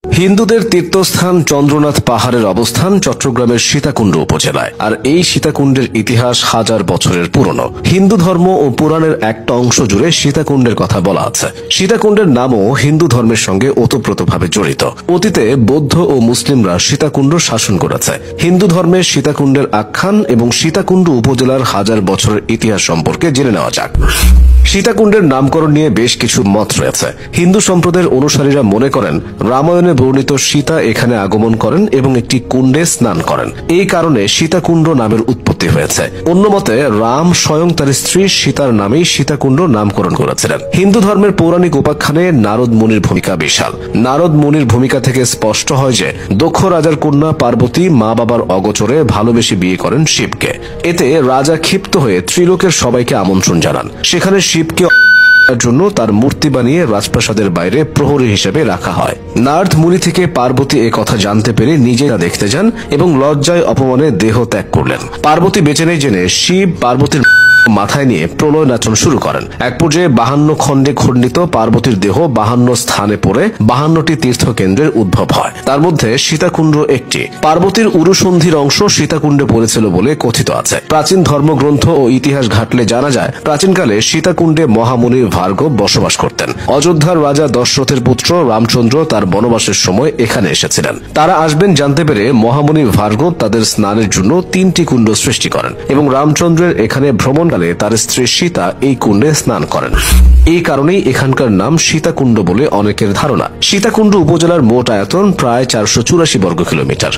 হিন্দুদের তীর্থস্থান চন্দ্রনাথ পাহাড়ের অবস্থান চট্টগ্রামের সীতাকুণ্ড উপজেলায়। আর এই সীতাকুণ্ডের ইতিহাস হাজার বছরের পুরনো। হিন্দু ধর্ম ও পুরাণের একটা অংশ জুড়ে সীতাকুণ্ডের কথা বলা আছে। সীতাকুণ্ডের নামও হিন্দু ধর্মের সঙ্গে ওতপ্রোতভাবে জড়িত। অতীতে বৌদ্ধ ও মুসলিমরা সীতাকুণ্ড শাসন করেছে। হিন্দু ধর্মের সীতাকুণ্ডের আখ্যান এবং সীতাকুণ্ড উপজেলার হাজার বছরের ইতিহাস সম্পর্কে জেনে নেওয়া যাক। সীতাকুণ্ডের নামকরণ নিয়ে বেশ কিছু মত রয়েছে। হিন্দু সম্প্রদায়ের অনুসারীরা মনে করেন রামায়ণে বর্ণিত সীতা এখানে আগমন করেন এবং একটি কুণ্ডে স্নান করেন, এই কারণে সীতাকুণ্ড নামের উৎপত্তি হয়েছে। অন্য মতে রাম স্বয়ং তার স্ত্রী সীতার নামেই সীতাকুণ্ড নামকরণ করেছিলেন। হিন্দু ধর্মের পৌরাণিক উপাখ্যানে নারদ মুনির ভূমিকা বিশাল। নারদ মুনির ভূমিকা থেকে স্পষ্ট হয় যে দক্ষ রাজার কন্যা পার্বতী মা বাবার অগোচরে ভালোবেসে বিয়ে করেন শিবকে। এতে রাজা ক্ষিপ্ত হয়ে ত্রিলোকের সবাইকে আমন্ত্রণ জানান। সেখানে শিবকে জন্য তার মূর্তি বানিয়ে রাজপ্রাসাদের বাইরে প্রহরী হিসেবে রাখা হয়। নারদ মুনি থেকে পার্বতী এ কথা জানতে পেরে নিজে তা দেখতে যান এবং লজ্জায় অপমানে দেহ ত্যাগ করলেন। পার্বতী বেঁচে নেই জেনে শিব পার্বতীর মাথায় নিয়ে প্রলয় নাচন শুরু করেন। এক পর্যায়ে 52 খণ্ডে খণ্ডিত পার্বতীর দেহ 52 স্থানে পড়ে 52টি তীর্থ কেন্দ্রের উদ্ভব হয়। তার মধ্যে সীতাকুণ্ড একটি। পার্বতীর উরুসন্ধির অংশ সীতাকুণ্ডে পড়েছিল বলে কথিত আছে। প্রাচীন ধর্মগ্রন্থ ও ইতিহাস ঘাটলে জানা যায় প্রাচীনকালে সীতাকুণ্ডে মহামুনি ভার্গব বসবাস করতেন। অযোধ্যার রাজা দশরথের পুত্র রামচন্দ্র তার বনবাসের সময় এখানে এসেছিলেন। তারা আসবেন জানতে পেরে মহামুনি ভার্গব তাদের স্নানের জন্য 3টি কুণ্ড সৃষ্টি করেন এবং রামচন্দ্রের এখানে ভ্রমণ তার স্ত্রী সীতা এই কুণ্ডে স্নান করেন। এই কারণেই এখানকার নাম সীতাকুণ্ড বলে অনেকের ধারণা। সীতাকুণ্ড উপজেলার মোট আয়তন প্রায় 484 বর্গ কিলোমিটার।